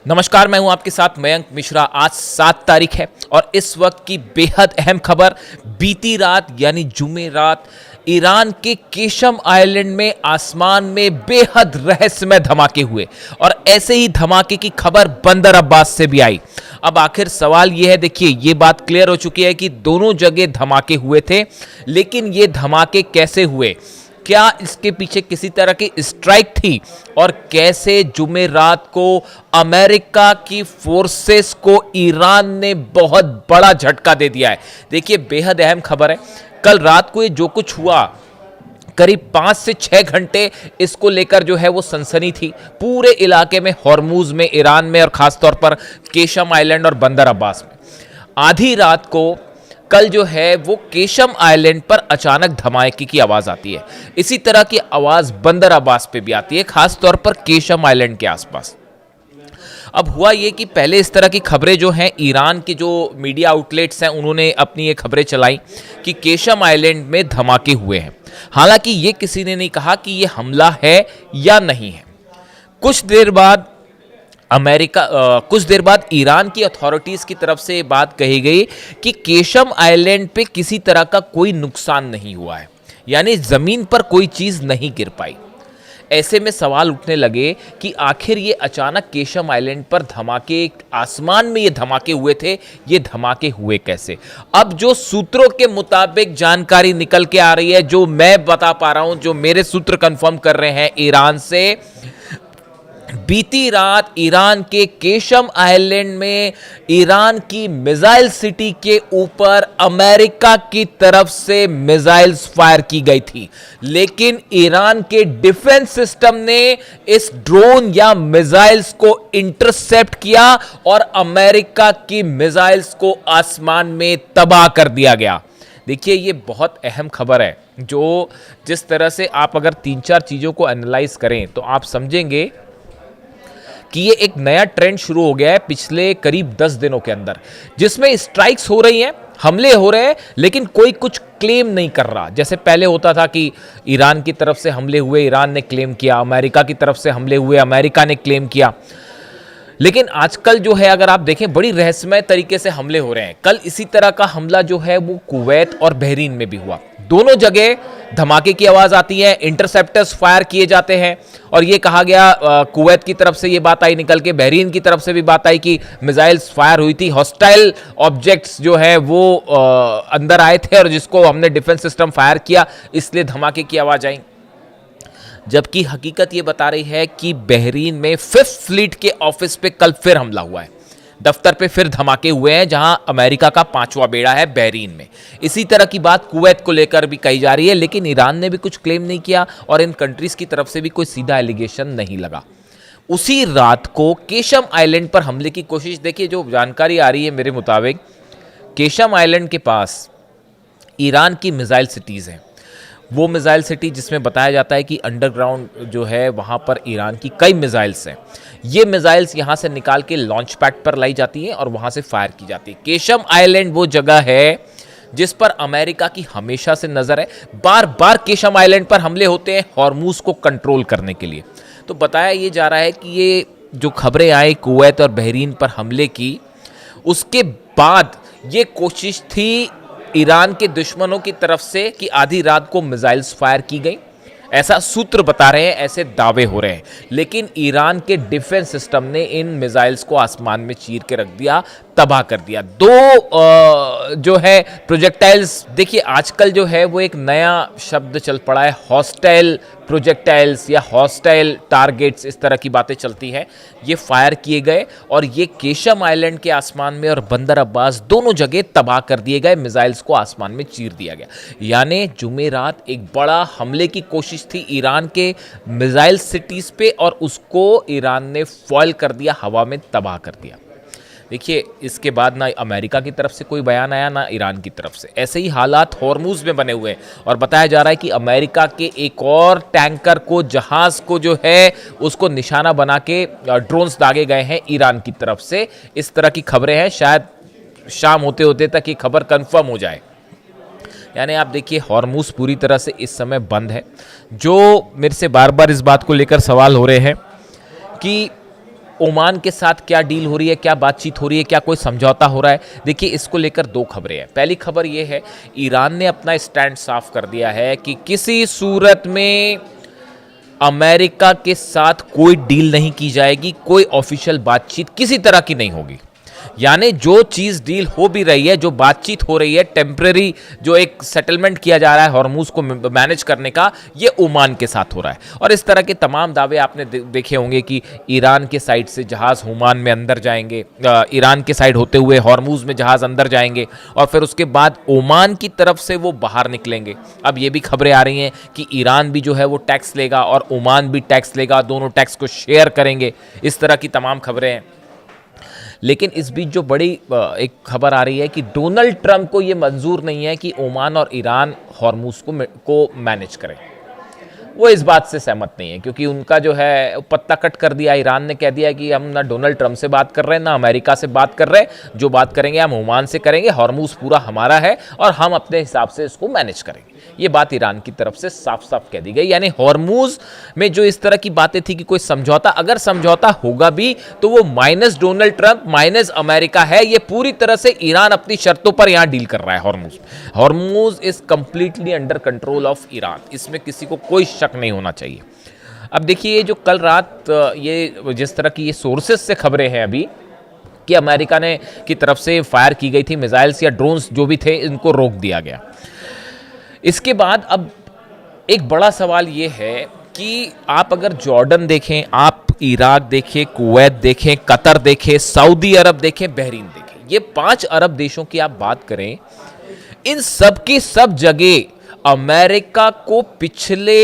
नमस्कार, मैं हूं आपके साथ मयंक मिश्रा। आज 7 तारीख है और इस वक्त की बेहद अहम खबर। बीती रात यानी जुमेरात ईरान के केशम आइलैंड में आसमान में बेहद रहस्यमय धमाके हुए और ऐसे ही धमाके की खबर बंदर अब्बास से भी आई। अब आखिर सवाल यह है, देखिए ये बात क्लियर हो चुकी है कि दोनों जगह धमाके हुए थे, लेकिन ये धमाके कैसे हुए, क्या इसके पीछे किसी तरह की स्ट्राइक थी और कैसे जुमेरात को अमेरिका की फोर्सेस को ईरान ने बहुत बड़ा झटका दे दिया है। देखिए बेहद अहम खबर है। कल रात को ये जो कुछ हुआ, करीब 5 से 6 घंटे इसको लेकर जो है वो सनसनी थी पूरे इलाके में, हॉर्मूज में, ईरान में और खासतौर पर केशम आइलैंड और बंदर अब्बास में। आधी रात को कल जो है वो केशम आइलैंड पर अचानक धमाके की आवाज आती है। इसी तरह की आवाज बंदर अब्बास पे भी आती है, खासतौर पर केशम आइलैंड के आसपास। अब हुआ ये कि पहले इस तरह की खबरें जो हैं, ईरान के जो मीडिया आउटलेट्स हैं उन्होंने अपनी ये खबरें चलाई कि केशम आइलैंड में धमाके हुए हैं। हालांकि ये किसी ने नहीं कहा कि ये हमला है या नहीं है। कुछ देर बाद कुछ देर बाद ईरान की अथॉरिटीज की तरफ से ये बात कही गई कि केशम आइलैंड पे किसी तरह का कोई नुकसान नहीं हुआ है, यानी जमीन पर कोई चीज नहीं गिर पाई। ऐसे में सवाल उठने लगे कि आखिर ये अचानक केशम आइलैंड पर धमाके, आसमान में ये धमाके हुए थे, ये धमाके हुए कैसे? अब जो सूत्रों के मुताबिक जानकारी निकल के आ रही है, जो मैं बता पा रहा हूं, जो मेरे सूत्र कंफर्म कर रहे हैं ईरान से, बीती रात ईरान के केशम आइलैंड में ईरान की मिसाइल सिटी के ऊपर अमेरिका की तरफ से मिसाइल्स फायर की गई थी, लेकिन ईरान के डिफेंस सिस्टम ने इस ड्रोन या मिसाइल्स को इंटरसेप्ट किया और अमेरिका की मिसाइल्स को आसमान में तबाह कर दिया गया। देखिए ये बहुत अहम खबर है, जो जिस तरह से आप अगर 3-4 चीजों को एनालाइज करें तो आप समझेंगे कि ये एक नया ट्रेंड शुरू हो गया है पिछले करीब 10 दिनों के अंदर, जिसमें स्ट्राइक्स हो रही हैं, हमले हो रहे हैं, लेकिन कोई कुछ क्लेम नहीं कर रहा। जैसे पहले होता था कि ईरान की तरफ से हमले हुए, ईरान ने क्लेम किया, अमेरिका की तरफ से हमले हुए, अमेरिका ने क्लेम किया। लेकिन आजकल जो है अगर आप देखें, बड़ी रहस्यमय तरीके से हमले हो रहे हैं। कल इसी तरह का हमला जो है वो कुवैत और बहरीन में भी हुआ। दोनों जगह धमाके की आवाज आती है, इंटरसेप्टर्स फायर किए जाते हैं और ये कहा गया, कुवैत की तरफ से ये बात आई निकल के, बहरीन की तरफ से भी बात आई कि मिसाइल्स फायर हुई थी, हॉस्टाइल ऑब्जेक्ट्स जो है वो अंदर आए थे और जिसको हमने डिफेंस सिस्टम फायर किया, इसलिए धमाके की आवाज आई। जबकि हकीकत ये बता रही है कि बहरीन में 5th फ्लीट के ऑफिस पे कल फिर हमला हुआ है, दफ्तर पे फिर धमाके हुए हैं, जहां अमेरिका का 5वां बेड़ा है बहरीन में। इसी तरह की बात कुवैत को लेकर भी कही जा रही है, लेकिन ईरान ने भी कुछ क्लेम नहीं किया और इन कंट्रीज की तरफ से भी कोई सीधा एलिगेशन नहीं लगा। उसी रात को केशम आइलैंड पर हमले की कोशिश, देखिए जो जानकारी आ रही है मेरे मुताबिक, केशम आइलैंड के पास ईरान की मिसाइल सिटीज हैं। वो मिसाइल सिटी जिसमें बताया जाता है कि अंडरग्राउंड जो है वहाँ पर ईरान की कई मिसाइल्स हैं। ये मिसाइल्स यहाँ से निकाल के लॉन्च पैड पर लाई जाती हैं और वहाँ से फायर की जाती है। केशम आइलैंड वो जगह है जिस पर अमेरिका की हमेशा से नज़र है। बार बार केशम आइलैंड पर हमले होते हैं हॉर्मूज को कंट्रोल करने के लिए। तो बताया ये जा रहा है कि ये जो खबरें आई कुवैत और बहरीन पर हमले की, उसके बाद ये कोशिश थी ईरान के दुश्मनों की तरफ से कि आधी रात को मिसाइल्स फायर की गई, ऐसा सूत्र बता रहे हैं, ऐसे दावे हो रहे हैं। लेकिन ईरान के डिफेंस सिस्टम ने इन मिसाइल्स को आसमान में चीर के रख दिया, तबाह कर दिया। जो है प्रोजेक्टाइल्स, देखिए आजकल जो है वो एक नया शब्द चल पड़ा है, हॉस्टाइल प्रोजेक्टाइल्स या हॉस्टाइल टारगेट्स, इस तरह की बातें चलती हैं। ये फायर किए गए और ये केशम आइलैंड के आसमान में और बंदर अब्बास दोनों जगह तबाह कर दिए गए, मिसाइल्स को आसमान में चीर दिया गया। यानी जुमेरात एक बड़ा हमले की कोशिश थी ईरान के मिसाइल सिटीज पे और उसको ईरान ने फॉयल कर दिया, हवा में तबाह कर दिया। देखिए इसके बाद ना अमेरिका की तरफ से कोई बयान आया ना ईरान की तरफ से। ऐसे ही हालात हॉर्मूज में बने हुए हैं और बताया जा रहा है कि अमेरिका के एक और टैंकर को, जहाज को जो है उसको निशाना बना के ड्रोन्स दागे गए हैं ईरान की तरफ से। इस तरह की खबरें हैं, शायद शाम होते होते तक ये खबर कंफर्म हो जाए। यानी आप देखिए हॉर्मूज पूरी तरह से इस समय बंद है। जो मेरे से बार बार इस बात को लेकर सवाल हो रहे हैं कि ओमान के साथ क्या डील हो रही है, क्या बातचीत हो रही है, क्या कोई समझौता हो रहा है? देखिए, इसको लेकर दो खबरें हैं। पहली खबर ये है, ईरान ने अपना स्टैंड साफ कर दिया है कि किसी सूरत में अमेरिका के साथ कोई डील नहीं की जाएगी, कोई ऑफिशियल बातचीत किसी तरह की नहीं होगी। यानी जो चीज़ डील हो भी रही है, जो बातचीत हो रही है, टेम्परेरी जो एक सेटलमेंट किया जा रहा है हॉर्मूज को मैनेज करने का, ये ओमान के साथ हो रहा है। और इस तरह के तमाम दावे आपने देखे होंगे कि ईरान के साइड से जहाज़ ओमान में अंदर जाएंगे, ईरान के साइड होते हुए हॉर्मूज में जहाज़ अंदर जाएंगे और फिर उसके बाद ओमान की तरफ से वो बाहर निकलेंगे। अब ये भी खबरें आ रही हैं कि ईरान भी जो है वो टैक्स लेगा और ओमान भी टैक्स लेगा, दोनों टैक्स को शेयर करेंगे। इस तरह की तमाम खबरें हैं। लेकिन इस बीच जो बड़ी एक खबर आ रही है कि डोनाल्ड ट्रंप को ये मंजूर नहीं है कि ओमान और ईरान हॉर्मूज को मैनेज करें। वो इस बात से सहमत नहीं है क्योंकि उनका जो है पत्ता कट कर दिया। ईरान ने कह दिया कि हम ना डोनाल्ड ट्रंप से बात कर रहे हैं, ना अमेरिका से बात कर रहे हैं, जो बात करेंगे हम ओमान से करेंगे, हॉर्मूज पूरा हमारा है और हम अपने हिसाब से इसको मैनेज करेंगे। ये बात ईरान की तरफ से साफ साफ कह दी गई। यानी हॉर्मूज में जो इस तरह की बातें थी कि कोई समझौता, अगर समझौता होगा भी तो वो minus Donald Trump minus America है। ये पूरी तरह से ईरान अपनी शर्तों पर यहां डील कर रहा है। Hormuz is completely under control of Iran, इसमें किसी को कोई शक नहीं होना चाहिए। अब देखिए, ये जो कल रात ये जिस तरह की ये सोर्सेस से खबरें हैं अभी कि अमेरिका ने की तरफ से फायर की गई थी मिसाइल्स या ड्रोन्स जो भी थे, इनको रोक दिया गया। इसके बाद अब एक बड़ा सवाल ये है कि आप अगर जॉर्डन देखें, आप इराक देखें, कुवैत देखें, कतर देखें, सऊदी अरब देखें, बहरीन देखें, ये 5 अरब देशों की आप बात करें, इन सब की सब जगह अमेरिका को पिछले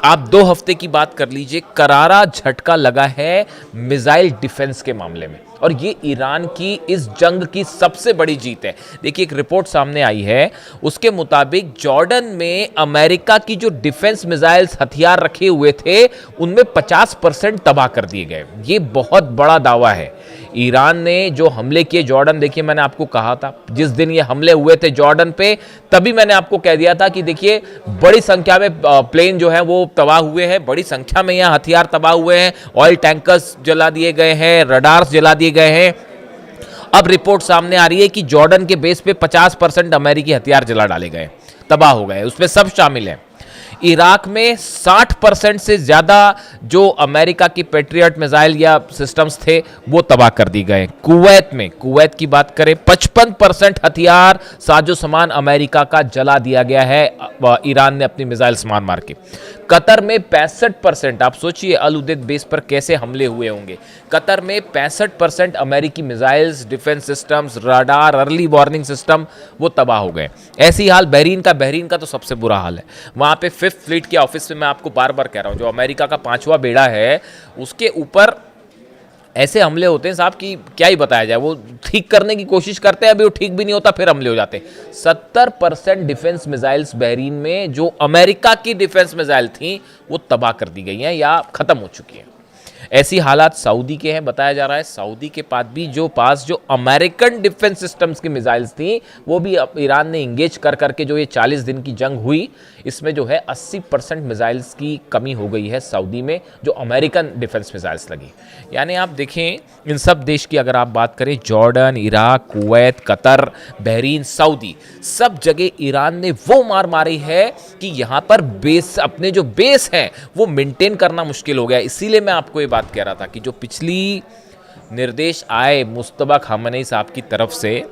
आप 2 हफ्ते की बात कर लीजिए, करारा झटका लगा है मिसाइल डिफेंस के मामले में। और ये ईरान की इस जंग की सबसे बड़ी जीत है। देखिए, एक रिपोर्ट सामने आई है, उसके मुताबिक जॉर्डन में अमेरिका की जो डिफेंस मिसाइल्स हथियार रखे हुए थे, उनमें 50% तबाह कर दिए गए। ये बहुत बड़ा दावा है। ईरान ने जो हमले किए जॉर्डन, देखिए मैंने आपको कहा था जिस दिन ये हमले हुए थे जॉर्डन पे, तभी मैंने आपको कह दिया था कि देखिए बड़ी संख्या में प्लेन जो है वो तबाह हुए हैं, बड़ी संख्या में यहाँ हथियार तबाह हुए हैं, ऑयल टैंकर्स जला दिए गए हैं, रडार्स जला दिए गए हैं। अब रिपोर्ट सामने आ रही है कि जॉर्डन के बेस पे 50% अमेरिकी हथियार जला डाले गए, तबाह हो गए, उसमें सब शामिल हैं। इराक में 60% से ज़्यादा जो अमेरिका की पेट्रियट मिसाइल या सिस्टम्स थे वो तबाह कर दी गए। कुवैत की बात करें, 55% हथियार साजो सामान अमेरिका का जला दिया गया है, ईरान ने अपनी मिसाइल्स मार के। कतर में 65%, आप सोचिए अल उदेद बेस पर कैसे हमले हुए होंगे। कतर में 65% अमेरिकी missiles, defence systems, radar, early warning system वो तबाह हो गए। ऐसी हाल बहरीन का तो सबसे बुरा हाल है। वहाँ पे 5th फ्लीट के ऑफिस में मैं आपको बार बार कह रहा हूँ, जो अमेरिका का 5वां बेड़ा है, उसके ऊपर ऐसे हमले होते हैं साहब कि क्या ही बताया जाए। वो ठीक करने की कोशिश करते हैं, अभी वो ठीक भी नहीं होता, फिर हमले हो जाते हैं। 70% डिफेंस मिसाइल्स बहरीन में जो अमेरिका की डिफेंस मिसाइल थी वो तबाह कर दी गई हैं या खत्म हो चुकी हैं। ऐसी हालात सऊदी के हैं, बताया जा रहा है सऊदी के पास जो अमेरिकन डिफेंस सिस्टम्स की मिसाइल्स थी वो भी ईरान ने इंगेज कर करके जो ये 40 दिन की जंग हुई, इसमें जो है 80% मिसाइल्स की कमी हो गई है सऊदी में, जो अमेरिकन डिफेंस मिसाइल्स लगी। यानी आप देखें इन सब देश की अगर आप बात करें, Jordan, Iraq, Kuwait, Qatar, Bahrain, Saudi, सब जगह ईरान ने वो मार मारी है कि यहाँ पर अपने जो बेस हैं वो मेंटेन करना मुश्किल हो गया। इसीलिए मैं आपको ये बात कह रहा था कि जो पिछली निर्देश आए मुस्तफा खामनेई साहब की तरफ से,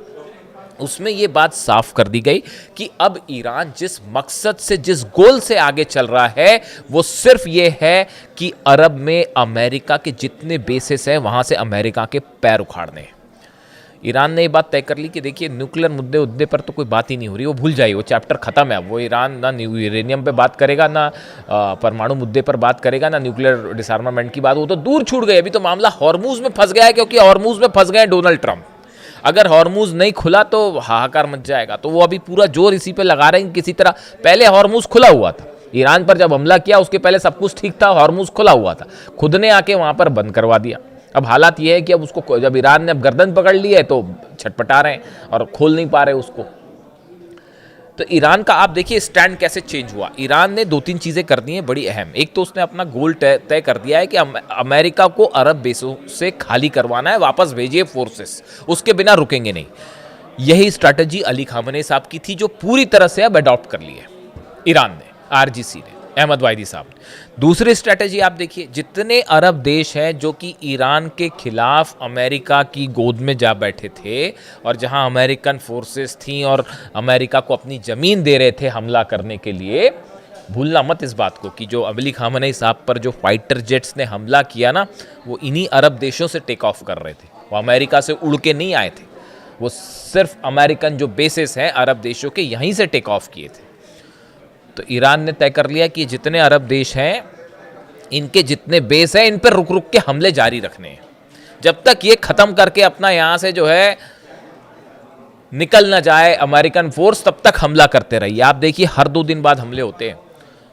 उसमें यह बात साफ कर दी गई कि अब ईरान जिस मकसद से, जिस गोल से आगे चल रहा है वो सिर्फ ये है कि अरब में अमेरिका के जितने बेसेस हैं वहां से अमेरिका के पैर उखाड़ने। ईरान ने ये बात तय कर ली कि देखिए न्यूक्लियर मुद्दे पर तो कोई बात ही नहीं हो रही, वो भूल जाइए, वो चैप्टर खत्म है। वो ईरान ना यूरेनियम पे बात करेगा, ना परमाणु मुद्दे पर बात करेगा, ना न्यूक्लियर डिसआर्मामेंट की बात, वो तो दूर छूट गई। अभी तो मामला हॉर्मूज में फंस गया है, क्योंकि हॉर्मूज में फंस गए डोनाल्ड ट्रंप। अगर हॉर्मूज नहीं खुला तो हाहाकार मच जाएगा। तो वो अभी पूरा जोर इसी पे लगा रहे हैं किसी तरह। पहले हॉर्मूज खुला हुआ था, ईरान पर जब हमला किया उसके पहले सब कुछ ठीक था, हॉर्मूज खुला हुआ था, खुद ने आके वहां पर बंद करवा दिया। अब हालात ये है कि अब उसको, जब ईरान ने अब गर्दन पकड़ ली है तो छटपटा रहे हैं और खोल नहीं पा रहे उसको। तो ईरान का आप देखिए स्टैंड कैसे चेंज हुआ। ईरान ने 2-3 चीज़ें कर दी हैं बड़ी अहम। एक तो उसने अपना गोल तय कर दिया है कि अमेरिका को अरब बेसों से खाली करवाना है, वापस भेजिए फोर्सेस, उसके बिना रुकेंगे नहीं। यही स्ट्रैटेजी अली खामनेई साहब की थी, जो पूरी तरह से अब अडॉप्ट कर ली है ईरान ने, आरजीसी ने, अहमद वाहिदी साहब ने। दूसरी स्ट्रैटेजी आप देखिए, जितने अरब देश हैं जो कि ईरान के खिलाफ अमेरिका की गोद में जा बैठे थे और जहां अमेरिकन फोर्सेस थी और अमेरिका को अपनी ज़मीन दे रहे थे हमला करने के लिए, भूलना मत इस बात को कि जो अली खामनेई साहब पर जो फाइटर जेट्स ने हमला किया ना, वो इन्हीं अरब देशों से टेक ऑफ कर रहे थे। वो अमेरिका से उड़ के नहीं आए थे, वो सिर्फ अमेरिकन जो बेसिस हैं अरब देशों के, यहीं से टेक ऑफ किए थे। तो ईरान ने तय कर लिया कि जितने अरब देश हैं, इनके जितने बेस हैं, इन पर रुक रुक के हमले जारी रखने हैं, जब तक ये ख़त्म करके अपना यहाँ से जो है निकल ना जाए अमेरिकन फोर्स, तब तक हमला करते रहिए। आप देखिए हर 2 दिन बाद हमले होते हैं।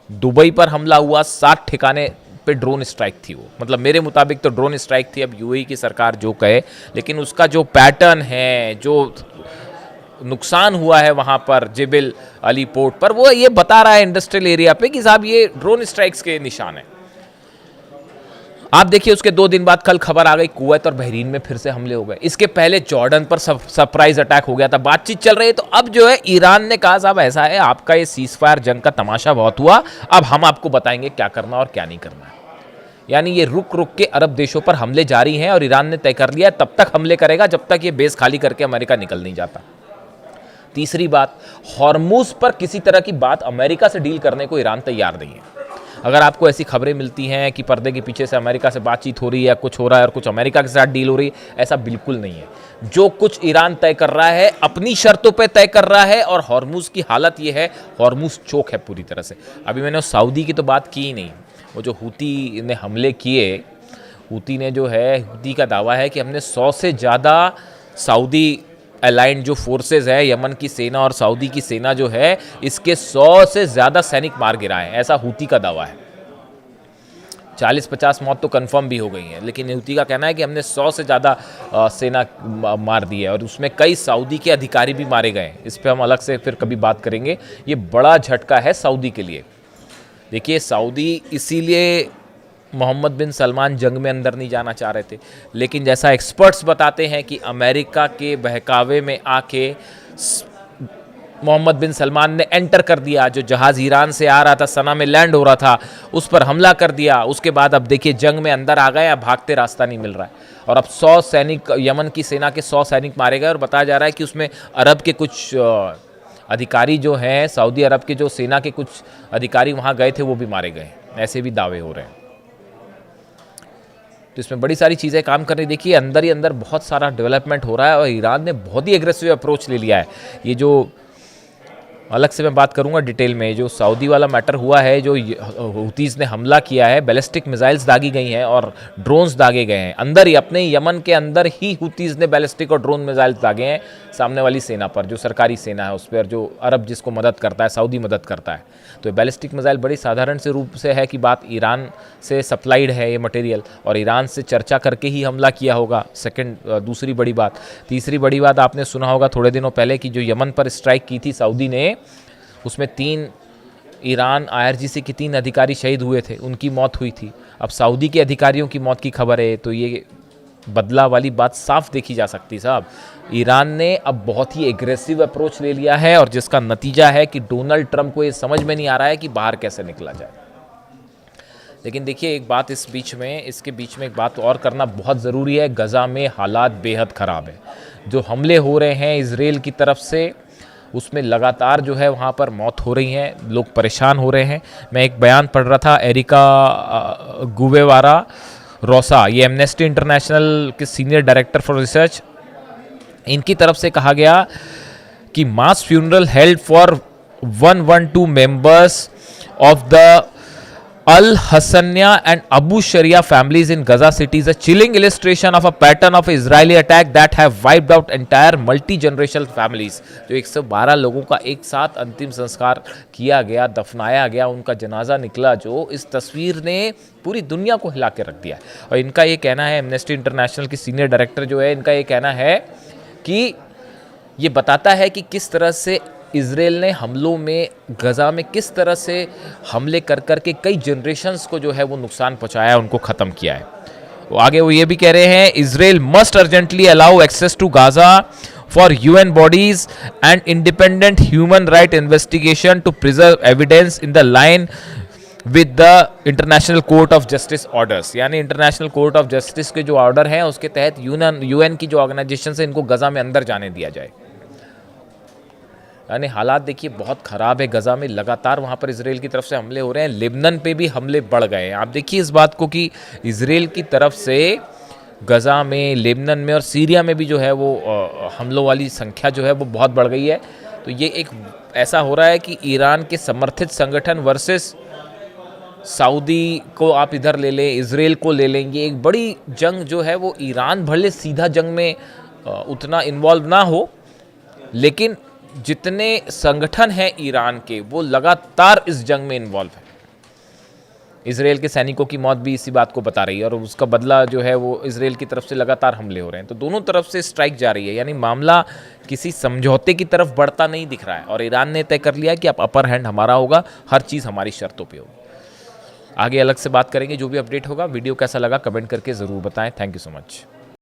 दुबई पर हमला हुआ, 60 ठिकाने पे ड्रोन स्ट्राइक थी। वो मतलब मेरे मुताबिक तो ड्रोन स्ट्राइक थी, अब यूएई की सरकार जो कहे, लेकिन उसका जो पैटर्न है, जो नुकसान हुआ है वहाँ पर जेबल अली पोर्ट पर, वो ये बता रहा है इंडस्ट्रियल एरिया पे कि साहब ये ड्रोन स्ट्राइक्स के निशान है। आप देखिए उसके 2 दिन बाद कल खबर आ गई कुवैत और बहरीन में फिर से हमले हो गए। इसके पहले जॉर्डन पर सरप्राइज अटैक हो गया था। बातचीत चल रही है, तो अब जो है ईरान ने कहा साहब ऐसा है, आपका ये सीज फायर जंग का तमाशा बहुत हुआ, अब हम आपको बताएंगे क्या करना और क्या नहीं करना है। यानी ये रुक रुक के अरब देशों पर हमले जारी हैं और ईरान ने तय कर लिया तब तक हमले करेगा जब तक ये बेस खाली करके अमेरिका निकल नहीं जाता। तीसरी बात, हॉर्मुज पर किसी तरह की बात अमेरिका से डील करने को ईरान तैयार नहीं है। अगर आपको ऐसी खबरें मिलती हैं कि पर्दे के पीछे से अमेरिका से बातचीत हो रही है या कुछ हो रहा है और कुछ अमेरिका के साथ डील हो रही है, ऐसा बिल्कुल नहीं है। जो कुछ ईरान तय कर रहा है अपनी शर्तों पे तय कर रहा है, और हॉर्मुज की हालत ये है, हॉर्मुज चोक है पूरी तरह से। अभी मैंने सऊदी की तो बात की ही नहीं। वो जो हूती ने हमले किए, हूती ने जो है, हूती का दावा है कि हमने 100 से ज़्यादा सऊदी अलाइंड जो फोर्सेस है, यमन की सेना और सऊदी की सेना जो है, इसके 100 से ज़्यादा सैनिक मार गिराए, ऐसा हूती का दावा है। 40-50 मौत तो कंफर्म भी हो गई हैं, लेकिन हूती का कहना है कि हमने 100 से ज़्यादा सेना मार दी है और उसमें कई सऊदी के अधिकारी भी मारे गए। इस पर हम अलग से फिर कभी बात करेंगे। ये बड़ा झटका है सऊदी के लिए। देखिए सऊदी इसीलिए मोहम्मद बिन सलमान जंग में अंदर नहीं जाना चाह रहे थे, लेकिन जैसा एक्सपर्ट्स बताते हैं कि अमेरिका के बहकावे में आके मोहम्मद बिन सलमान ने एंटर कर दिया। जो जहाज़ ईरान से आ रहा था, सना में लैंड हो रहा था, उस पर हमला कर दिया। उसके बाद अब देखिए जंग में अंदर आ गए, अब भागते रास्ता नहीं मिल रहा है। और अब 100 सैनिक, यमन की सेना के 100 सैनिक मारे गए और बताया जा रहा है कि उसमें अरब के कुछ अधिकारी जो हैं, सऊदी अरब के जो सेना के कुछ अधिकारी वहाँ गए थे, वो भी मारे गए। ऐसे भी दावे हो रहे हैं। तो इसमें बड़ी सारी चीज़ें काम कर रही। देखिए अंदर ही अंदर बहुत सारा डेवलपमेंट हो रहा है और ईरान ने बहुत ही एग्रेसिव अप्रोच ले लिया है। ये जो अलग से मैं बात करूंगा डिटेल में, जो सऊदी वाला मैटर हुआ है, जो हूतीज़ ने हमला किया है, बैलिस्टिक मिसाइल्स दागी गई हैं और ड्रोन्स दागे गए हैं। अंदर ही अपने यमन के अंदर ही हूतीज़ ने बैलिस्टिक और ड्रोन मिसाइल्स दागे हैं सामने वाली सेना पर, जो सरकारी सेना है उस पर, जो अरब जिसको मदद करता है, सऊदी मदद करता है। तो बैलिस्टिक मिसाइल बड़ी साधारण से रूप से है कि बात ईरान से सप्लाइड है ये मटेरियल, और ईरान से चर्चा करके ही हमला किया होगा। दूसरी बड़ी बात। तीसरी बड़ी बात, आपने सुना होगा थोड़े दिनों पहले कि जो यमन पर स्ट्राइक की थी सऊदी ने, उसमें 3 ईरान IRGC के 3 अधिकारी शहीद हुए थे, उनकी मौत हुई थी। अब सऊदी के अधिकारियों की मौत की खबर है, तो ये बदला वाली बात साफ देखी जा सकती साहब। ईरान ने अब बहुत ही एग्रेसिव अप्रोच ले लिया है और जिसका नतीजा है कि डोनाल्ड ट्रंप को ये समझ में नहीं आ रहा है कि बाहर कैसे निकला जाए। लेकिन देखिए एक बात इसके बीच में एक बात और करना बहुत ज़रूरी है। गज़ा में हालात बेहद ख़राब है। जो हमले हो रहे हैं इजराइल की तरफ से, उसमें लगातार जो है वहाँ पर मौत हो रही हैं, लोग परेशान हो रहे हैं। मैं एक बयान पढ़ रहा था, एरिका गुवेवारा रोसा, ये एमनेस्टी इंटरनेशनल के सीनियर डायरेक्टर फॉर रिसर्च, इनकी तरफ से कहा गया कि mass funeral held for 112 members of the Al Hassania and Abu Sharia families in Gaza city is a chilling illustration of a pattern of Israeli attack that have wiped out entire multi-generational families। जो 112 लोगों का एक साथ अंतिम संस्कार किया गया, दफनाया गया, उनका जनाजा निकला, जो इस तस्वीर ने पूरी दुनिया को हिला के रख दिया। और इनका ये कहना है, एमनेस्टी इंटरनेशनल की सीनियर डायरेक्टर जो है, इनका ये कहना है कि ये बताता है कि किस तरह से इज़राइल ने हमलों में गज़ा में किस तरह से हमले कर कर के कई जनरेशन्स को जो है वो नुकसान पहुंचाया है, उनको ख़त्म किया है। वो आगे वो ये भी कह रहे हैं, Israel must urgently allow access to Gaza for UN bodies and independent human right investigation to preserve evidence in the line with the International Court of Justice orders. यानी इंटरनेशनल कोर्ट ऑफ जस्टिस के जो order हैं उसके तहत UN की जो organisation है इनको गज़ा में अंदर जाने दिया जाए। यानी हालात देखिए बहुत ख़राब है गज़ा में, लगातार वहाँ पर इजराइल की तरफ से हमले हो रहे हैं। लेबनान पे भी हमले बढ़ गए हैं। आप देखिए इस बात को कि इजराइल की तरफ से गज़ा में, लेबनान में और सीरिया में भी जो है वो हमलों वाली संख्या जो है वो बहुत बढ़ गई है। तो ये एक ऐसा हो रहा है कि ईरान के समर्थित संगठन वर्सेस सऊदी को आप इधर ले लें, इजराइल को ले लेंगे, एक बड़ी जंग जो है वो ईरान भले सीधा जंग में उतना इन्वॉल्व ना हो, लेकिन जितने संगठन हैं ईरान के वो लगातार इस जंग में इन्वॉल्व है। इजराइल के सैनिकों की मौत भी इसी बात को बता रही है और उसका बदला जो है वो इजराइल की तरफ से लगातार हमले हो रहे हैं। तो दोनों तरफ से स्ट्राइक जा रही है, यानी मामला किसी समझौते की तरफ बढ़ता नहीं दिख रहा है और ईरान ने तय कर लिया कि अब अपर हैंड हमारा होगा, हर चीज़ हमारी शर्तों पे होगी। आगे अलग से बात करेंगे, जो भी अपडेट होगा। वीडियो कैसा लगा कमेंट करके ज़रूर बताएं। Thank you so much.